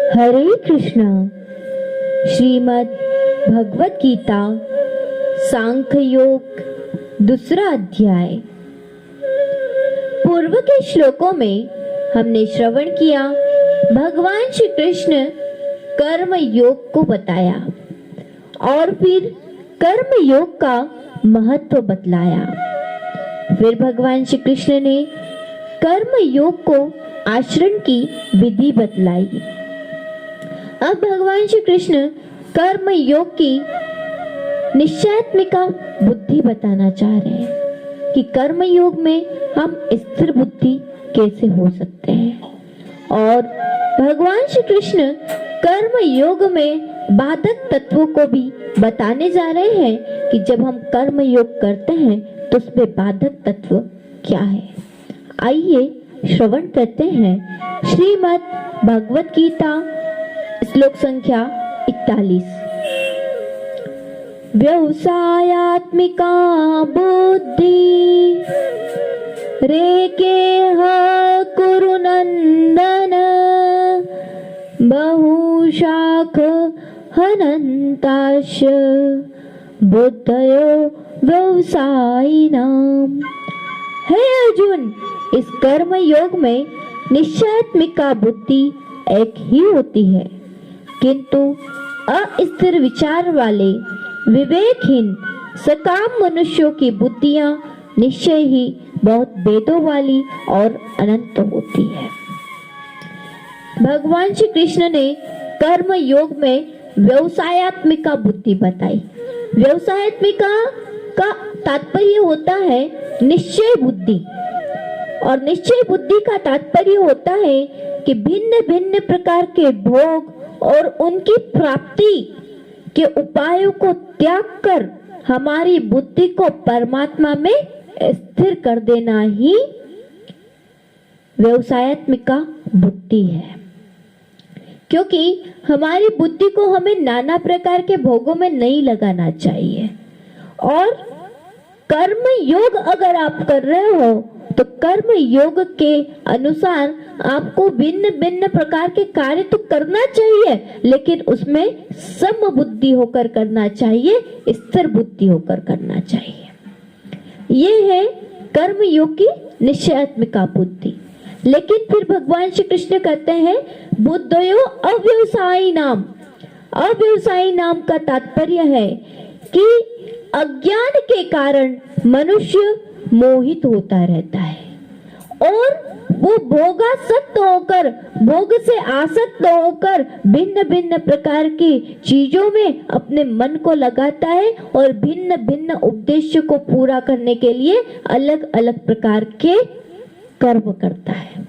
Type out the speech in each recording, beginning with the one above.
हरे कृष्णा। श्रीमद् भगवत गीता सांख्य योग दूसरा अध्याय। पूर्व के श्लोकों में हमने श्रवण किया, भगवान श्री कृष्ण कर्म योग को बताया और फिर कर्म योग का महत्व बतलाया। फिर भगवान श्री कृष्ण ने कर्म योग को आचरण की विधि बतलाई। अब भगवान श्री कृष्ण कर्म योग की निश्चयात्मिका बुद्धि बताना चाह रहे हैं कि कर्म योग में हम स्थिर बुद्धि कैसे हो सकते हैं। और भगवान श्री कृष्ण कर्म योग में बाधक तत्वों को भी बताने जा रहे हैं कि जब हम कर्म योग करते हैं तो उसमें बाधक तत्व क्या है। आइए श्रवण करते हैं श्रीमद् भगवत गीता श्लोक संख्या 41। व्यवसायात्मिका बुद्धि रेकेह कुरु नंदन बहुशाख हनन्ताश बुद्धयो व्यवसायिनाम। हे अर्जुन, इस कर्म योग में निश्चयात्मिका बुद्धि एक ही होती है, किंतु अस्थिर विचार वाले विवेकहीन सकाम मनुष्यों की बुद्धियां निश्चय ही बहुत भेदों वाली और अनंत होती है। भगवान श्री कृष्ण ने कर्म योग में व्यवसायात्मिका बुद्धि बताई। व्यवसायात्मिका का तात्पर्य होता है निश्चय बुद्धि, और निश्चय बुद्धि का तात्पर्य होता है कि भिन्न भिन्न प्रकार के भोग और उनकी प्राप्ति के उपायों को त्याग कर हमारी बुद्धि को परमात्मा में स्थिर कर देना ही व्यवसायात्मिका बुद्धि है। क्योंकि हमारी बुद्धि को हमें नाना प्रकार के भोगों में नहीं लगाना चाहिए। और कर्म योग अगर आप कर रहे हो तो कर्म योग के अनुसार आपको भिन्न भिन्न प्रकार के कार्य तो करना चाहिए, लेकिन उसमें सम बुद्धि होकर करना चाहिए, स्थिर बुद्धि होकर करना चाहिए। ये है कर्म योग की निश्चयात्मिका बुद्धि। लेकिन फिर भगवान श्री कृष्ण कहते हैं बुद्धयो अव्यवसायी नाम। अव्यवसायी नाम का तात्पर्य है कि अज्ञान के कारण मनुष्य मोहित होता रहता है और वो भोगासक्त होकर, भोग से आसक्त होकर भिन्न भिन्न प्रकार की चीजों में अपने मन को लगाता है और भिन्न भिन्न उद्देश्य को पूरा करने के लिए अलग अलग प्रकार के कर्म करता है।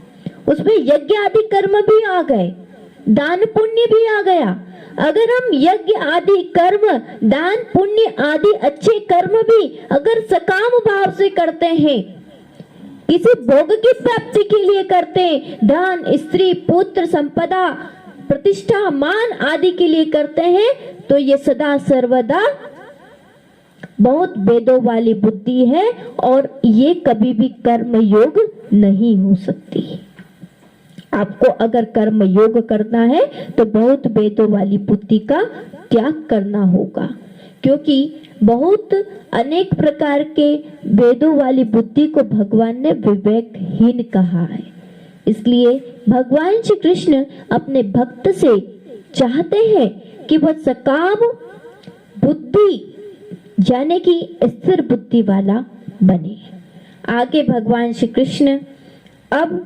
उसमें यज्ञ आदि कर्म भी आ गए, दान पुण्य भी आ गया। अगर हम यज्ञ आदि कर्म, दान पुण्य आदि अच्छे कर्म भी अगर सकाम भाव से करते हैं, किसी भोग की प्राप्ति के लिए करते हैं, धन, स्त्री, पुत्र, संपदा, प्रतिष्ठा, मान आदि के लिए करते हैं, तो ये सदा सर्वदा बहुत भेदों वाली बुद्धि है और ये कभी भी कर्म योग नहीं हो सकती। आपको अगर कर्म योग करना है तो बहुत भेदों वाली बुद्धि का त्याग करना होगा, क्योंकि बहुत अनेक प्रकार के भेदों वाली बुद्धि को भगवान ने विवेकहीन कहा है। इसलिए भगवान श्री कृष्ण अपने भक्त से चाहते हैं कि वह सकाम बुद्धि यानी कि स्थिर बुद्धि वाला बने। आगे भगवान श्री कृष्ण अब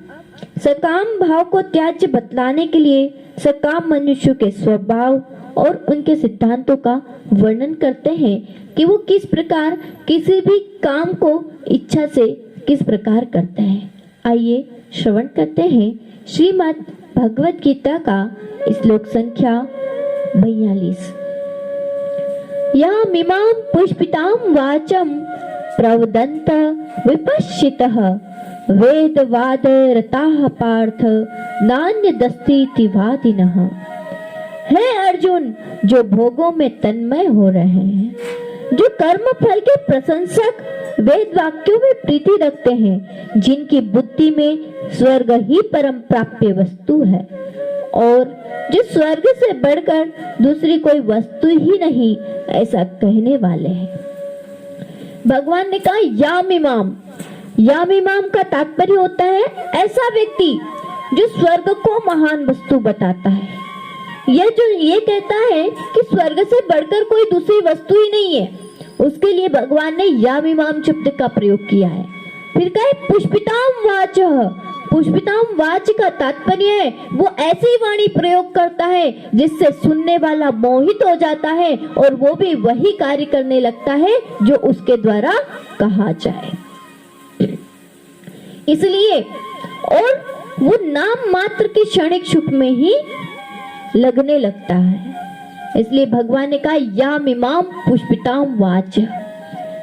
सकाम भाव को त्याज्य बतलाने के लिए सकाम मनुष्य के स्वभाव और उनके सिद्धांतों का वर्णन करते हैं कि वो किस प्रकार किसी भी काम को इच्छा से किस प्रकार करते हैं। आइए श्रवण करते हैं श्रीमद् भगवत गीता का श्लोक संख्या 42। या मिमां पुष्पितां वाचम प्रवदन्त विपश्चितः वेदवाद रताः पार्थ नान्यदस्तीति वादिनः। हे अर्जुन, जो भोगों में तन्मय हो रहे हैं, जो कर्म फल के प्रशंसक वेद वाक्यों में प्रीति रखते हैं, जिनकी बुद्धि में स्वर्ग ही परम प्राप्य वस्तु है और जो स्वर्ग से बढ़कर दूसरी कोई वस्तु ही नहीं, ऐसा कहने वाले हैं। भगवान ने कहा यामिमाम। यामिमाम का तात्पर्य होता है ऐसा व्यक्ति जो स्वर्ग को महान वस्तु बताता है। यह जो ये कहता है कि स्वर्ग से बढ़कर कोई दूसरी वस्तु ही नहीं है, उसके लिए भगवान ने यामिमाम शब्द का प्रयोग किया है। फिर कहे पुष्पिताम वाच। पुष्पिताम वाच का तात्पर्य है वो ऐसी वाणी प्रयोग करता है जिससे सुनने वाला मोहित हो जाता है और वो भी वही कार्य करने लगता है जो उसके द्वारा कहा जाए। इसलिए और वो नाम मात्र के क्षणिक सुख में ही लगने लगता है। इसलिए भगवान ने कहा यामिमाम पुष्पिताम वाच।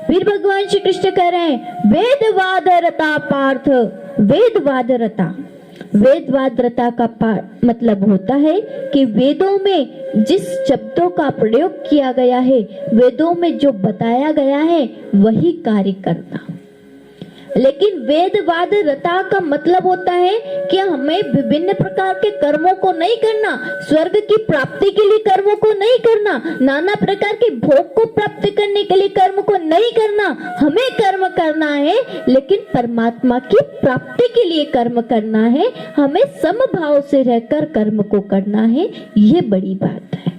फिर भगवान श्री कृष्ण कह रहे हैं वेदवादरता पार्थ। वेदवादरता, वेदवादरता का मतलब होता है कि वेदों में जिस शब्दों का प्रयोग किया गया है, वेदों में जो बताया गया है वही कार्य करना। लेकिन वेदवाद रता का मतलब होता है कि हमें विभिन्न प्रकार के कर्मों को नहीं करना, स्वर्ग की प्राप्ति के लिए कर्मों को नहीं करना, नाना प्रकार के भोग को प्राप्त करने के लिए कर्म को नहीं करना। हमें कर्म करना है लेकिन परमात्मा की प्राप्ति के लिए कर्म करना है। हमें समभाव से रहकर कर्म को करना है, ये बड़ी बात है।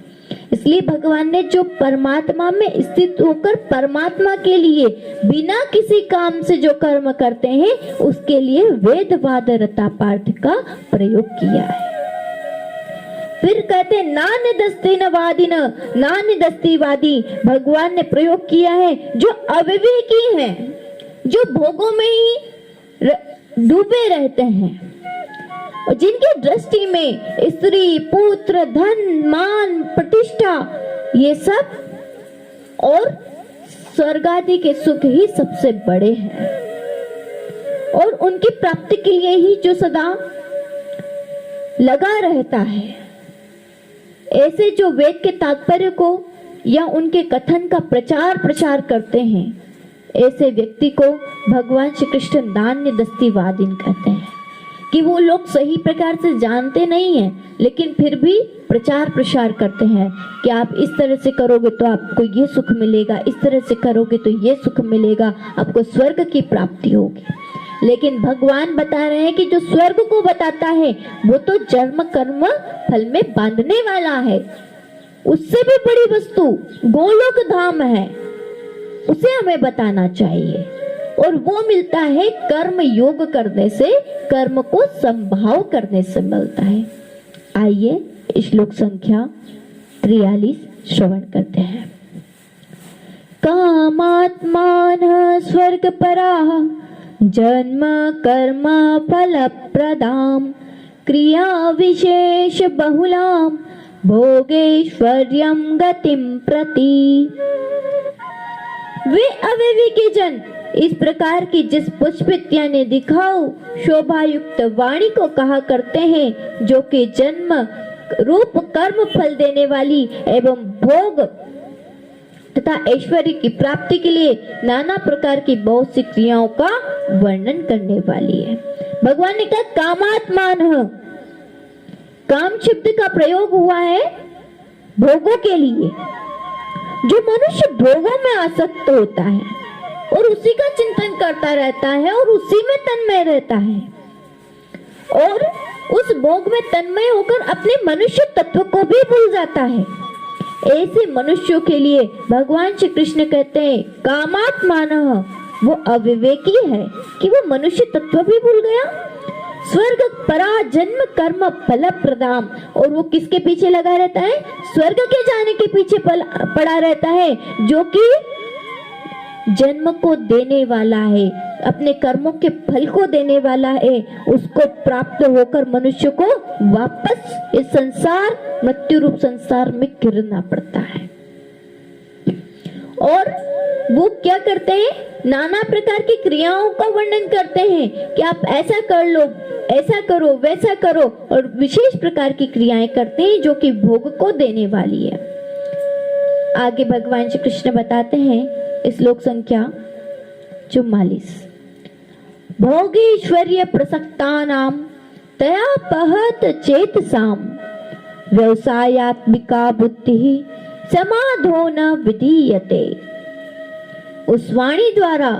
इसलिए भगवान ने जो परमात्मा में स्थित होकर परमात्मा के लिए बिना किसी काम से जो कर्म करते हैं उसके लिए वेदवाद रता पार्थ का प्रयोग किया है। फिर कहते नान्य दस्ती नवादिन, नान्य दस्तीवादी भगवान ने प्रयोग किया है जो अविवेकी हैं, जो भोगों में ही डूबे रहते हैं और जिनकी दृष्टि में स्त्री, पुत्र, धन, मान, प्रतिष्ठा ये सब और स्वर्ग आदि के सुख ही सबसे बड़े हैं और उनकी प्राप्ति के लिए ही जो सदा लगा रहता है। ऐसे जो वेद के तात्पर्य को या उनके कथन का प्रचार प्रसार करते हैं, ऐसे व्यक्ति को भगवान श्री कृष्ण नान्य दस्तीवादिन कहते हैं कि वो लोग सही प्रकार से जानते नहीं हैं लेकिन फिर भी प्रचार प्रसार करते हैं कि आप इस तरह से करोगे तो आपको ये सुख मिलेगा, इस तरह से करोगे तो ये सुख मिलेगा, आपको स्वर्ग की प्राप्ति होगी। लेकिन भगवान बता रहे हैं कि जो स्वर्ग को बताता है वो तो जन्म कर्म फल में बांधने वाला है। उससे भी बड़ी वस्तु गोलोक धाम है, उसे हमें बताना चाहिए और वो मिलता है कर्म योग करने से, कर्म को संभाव करने से मिलता है। आइए श्लोक संख्या 43 श्रवण करते हैं। कामात्मान स्वर्ग पराः जन्म कर्म फल प्रदाम क्रिया विशेष बहुलाम भोगेश्वर्यम गतिम प्रति। वे अविवेकी जन इस प्रकार की जिस पुष्पित यानी दिखाओ शोभायुक्त वाणी को कहा करते हैं, जो कि जन्म रूप कर्म फल देने वाली एवं भोग तथा ऐश्वर्य की प्राप्ति के लिए नाना प्रकार की बहुत सी क्रियाओं का वर्णन करने वाली है। भगवान ने कहा कामात्मान, काम शब्द का प्रयोग हुआ है भोगों के लिए। जो मनुष्य भोगों में आसक्त होता है और उसी का चिंतन करता रहता है और उसी में तन्मय रहता है और उस भोग में तन्मय होकर अपने मनुष्य तत्व को भी भूल जाता है, ऐसे मनुष्यों के लिए भगवान श्री कृष्ण कहते हैं कामात्मानः, वो अविवेकी है कि वो मनुष्य तत्व भी भूल गया। स्वर्ग परा जन्म कर्म फल प्रदाम, और वो किसके पीछे लगा रहता है? स्वर्ग के जाने के पीछे पड़ा रहता है, जो कि जन्म को देने वाला है, अपने कर्मों के फल को देने वाला है। उसको प्राप्त होकर मनुष्य को वापस इस संसार, मृत्यु रूप संसार में गिरना पड़ता है। और वो क्या करते हैं? नाना प्रकार की क्रियाओं का वर्णन करते हैं कि आप ऐसा कर लो, ऐसा करो, वैसा करो, और विशेष प्रकार की क्रियाएं करते हैं जो कि भोग को देने वाली है। आगे भगवान श्री कृष्ण बताते हैं श्लोक संख्या 44, भोगेश्वर्य प्रसक्तानाम तया पहत चेतसाम व्यवसायात्मिका बुद्धि समाधो न विधीयते। उस वाणी द्वारा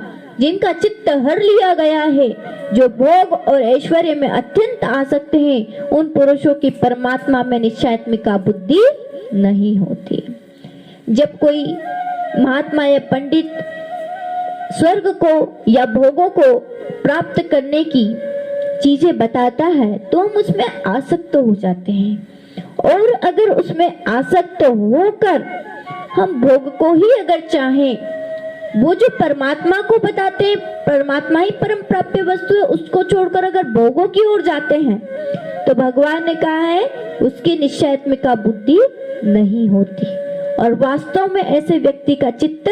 जिनका चित्त हर लिया गया है, जो भोग और ऐश्वर्य में अत्यंत आसक्त हैं, उन पुरुषों की परमात्मा में निश्चयात्मिका बुद्धि नहीं होती। जब कोई महात्मा या पंडित स्वर्ग को या भोगों को प्राप्त करने की चीजें बताता है तो हम उसमें आसक्त हो जाते हैं, और अगर उसमें आसक्त होकर हम भोग को ही अगर चाहें, वो जो परमात्मा को बताते हैं, परमात्मा ही परम प्राप्य वस्तु है, उसको छोड़कर अगर भोगों की ओर जाते हैं तो भगवान ने कहा है उसकी निश्चयात्मिका बुद्धि नहीं होती, और वास्तव में ऐसे व्यक्ति का चित्त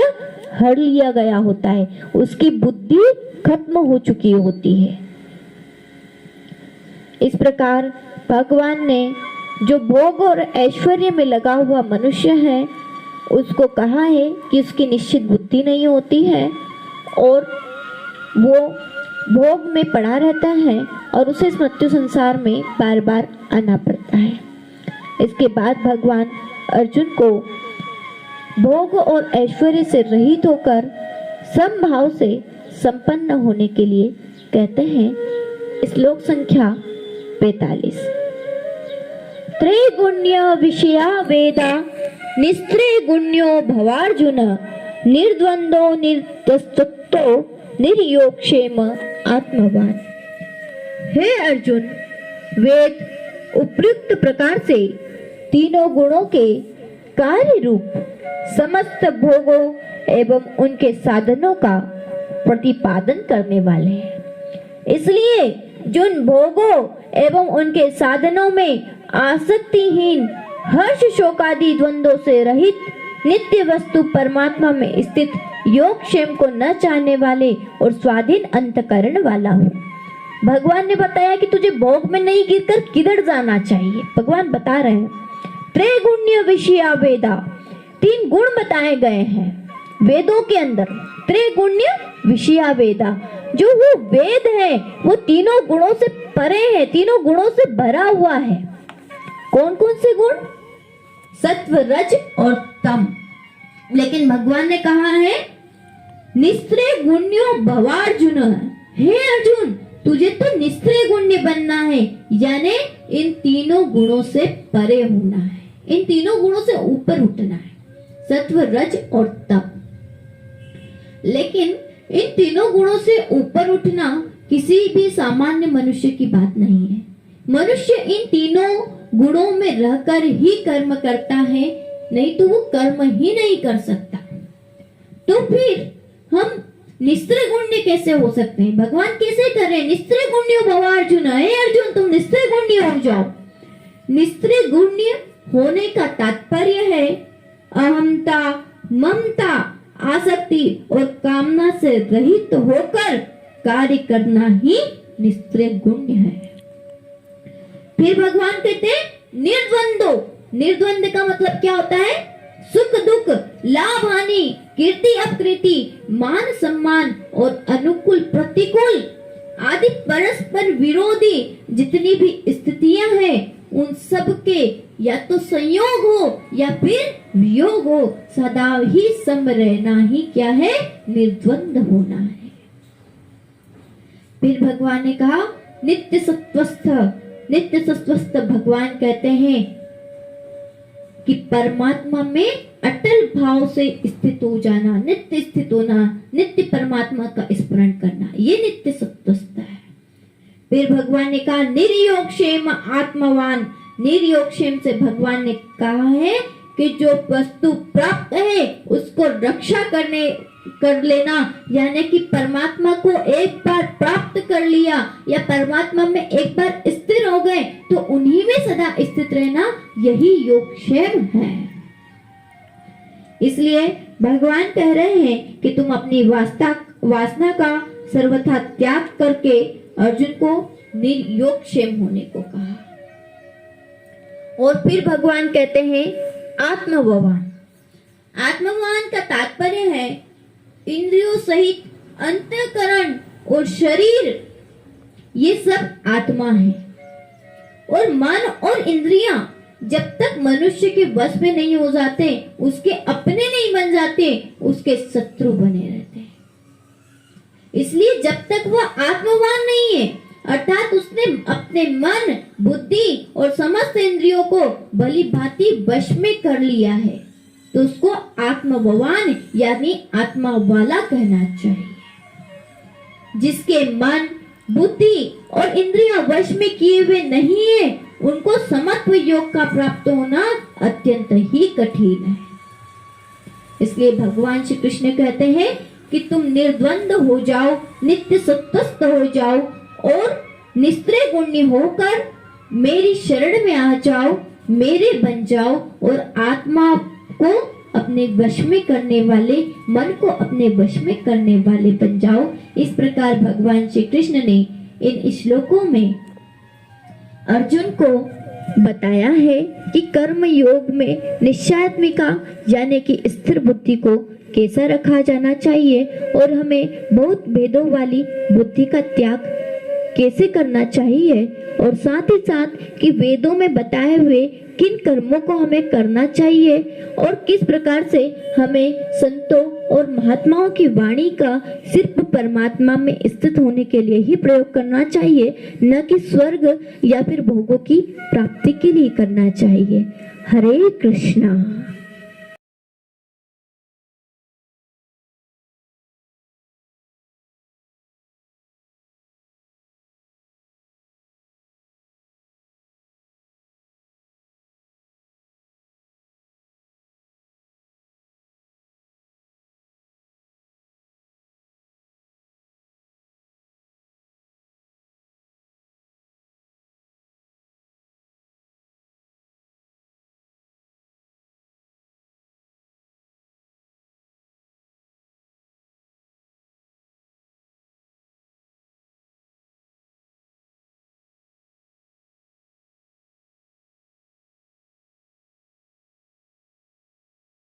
हर लिया गया होता है, उसकी बुद्धि खत्म हो चुकी होती है। इस प्रकार भगवान ने जो भोग और ऐश्वर्य में लगा हुआ मनुष्य है उसको कहा है कि उसकी निश्चित बुद्धि नहीं होती है और वो भोग में पड़ा रहता है और उसे इस मृत्यु संसार में बार बार आना पड़ता है। इसके बाद भगवान अर्जुन को भोग और ऐश्वर्य से रहित होकर समभाव से संपन्न होने के लिए कहते हैं। श्लोक संख्या 45। त्रैगुण्य विषया वेदा निस्त्रैगुण्यो भवार्जुन निर्द्वंदो निर्तस्तत्तो निर्योगक्षेम आत्मवान। हे अर्जुन, वेद उपयुक्त प्रकार से तीनों गुणों के कार्य रूप समस्त भोगों एवं उनके साधनों का प्रतिपादन करने वाले हैं। इसलिए जिन भोगों एवं उनके साधनों में आसक्तिहीन, हर्ष शोकादि द्वंद्वों से रहित नित्य वस्तु परमात्मा में स्थित योगक्षेम को न चाहने वाले और स्वाधीन अंतकरण वाला हो। भगवान ने बताया कि तुझे भोग में नहीं गिरकर किधर जाना चाहिए। भगवान बता रहे हैं त्रैगुण्य विषया वेदा, तीन गुण बताए गए हैं वेदों के अंदर। त्रैगुण्य विषया वेदा, जो वो वेद है वो तीनों गुणों से परे है, तीनों गुणों से भरा हुआ है। कौन कौन से गुण? सत्व, रज और तम। लेकिन भगवान ने कहा है निस्त्रय गुण्यो भवार्जुन। हे अर्जुन, तुझे तो निस्त्रय गुण्य बनना है, यानी इन तीनों गुणों से परे होना है, इन तीनों गुणों से ऊपर उठना है, सत्व, रज और तप। लेकिन इन तीनों गुणों से ऊपर उठना किसी भी सामान्य मनुष्य की बात नहीं है। मनुष्य इन तीनों गुणों में रहकर ही कर्म करता है, नहीं तो वो कर्म ही नहीं कर सकता। तो फिर हम निस्त्रय गुण्य कैसे हो सकते हैं? भगवान कैसे करें? निस्त्रय गुण्य भव अर्जुन। हे अर्जुन, तुम निस्त्रय गुण्य हो जाओ। निस्त्रय गुण्य होने का तात्पर्य है अहंता, ममता, आसक्ति और कामना से रहित होकर कार्य करना ही निस्त्रय गुण्य है। फिर भगवान कहते हैं निर्द्वंदो। निर्द्वंद का मतलब क्या होता है? सुख दुख, लाभ हानि, कीर्ति अपकीर्ति, मान सम्मान और अनुकूल प्रतिकूल आदि परस्पर विरोधी जितनी भी स्थितियां हैं उन सब के या तो संयोग हो या फिर वियोग हो, सदा ही सम रहना ही क्या है? निर्द्वंद होना है। फिर भगवान ने कहा नित्य सत्वस्थ। नित्य सत्वस्थ भगवान कहते हैं कि परमात्मा में अटल भाव से स्थित हो जाना, नित्य स्थित होना, नित्य परमात्मा का स्मरण करना, ये नित्य सत्वस्थ है। फिर भगवान ने कहा निर्योगक्षेम आत्मवान। निर्योगक्षेम से भगवान ने कहा है कि जो वस्तु प्राप्त है उसको रक्षा कर लेना, यानी कि परमात्मा को एक बार प्राप्त कर लिया या परमात्मा में एक बार स्थिर हो गए तो उन्हीं में सदा स्थित रहना, यही योगक्षेम है। इसलिए भगवान कह रहे हैं कि तुम अपनी वासना का सर्वथा त्याग करके अर्जुन को निर्योगक्षेम होने को कहा। और फिर भगवान कहते हैं आत्मवान। आत्मवान का तात्पर्य है इंद्रियों सहित अंतःकरण और शरीर, ये सब आत्मा है। और मन और इंद्रियां जब तक मनुष्य के वश में नहीं हो जाते, उसके अपने नहीं बन जाते, उसके शत्रु बने रहते हैं। इसलिए जब तक वह आत्मवान नहीं है, अर्थात उसने अपने मन, बुद्धि और समस्त इंद्रियों को भली भांति वश में कर लिया है, तो उसको आत्मवान यानी आत्मा वाला कहना चाहिए। जिसके मन, बुद्धि और इंद्रियां वश में किए हुए नहीं है, उनको समत्व योग का प्राप्त होना अत्यंत ही कठिन है। इसलिए भगवान श्री कृष्ण कहते हैं कि तुम निर्द्वंद हो जाओ, नित्य सत्वस्थ हो जाओ और निस्त्रय गुण्य होकर मेरी शरण में आ जाओ, मेरे बन जाओ और आत्मा को अपने वश में करने वाले, मन को अपने वश में करने वाले बन जाओ। इस प्रकार भगवान श्री कृष्ण ने इन श्लोकों में अर्जुन को बताया है कि कर्म योग में निश्चयात्मिका यानी कि स्थिर बुद्धि को कैसा रखा जाना चाहिए और हमें बहुत भेदों वाली बुद्धि का त्याग कैसे करना चाहिए, और साथ ही साथ कि वेदों में बताए हुए किन कर्मों को हमें करना चाहिए और किस प्रकार से हमें संतों और महात्माओं की वाणी का सिर्फ परमात्मा में स्थित होने के लिए ही प्रयोग करना चाहिए, न कि स्वर्ग या फिर भोगों की प्राप्ति के लिए करना चाहिए। हरे कृष्णा।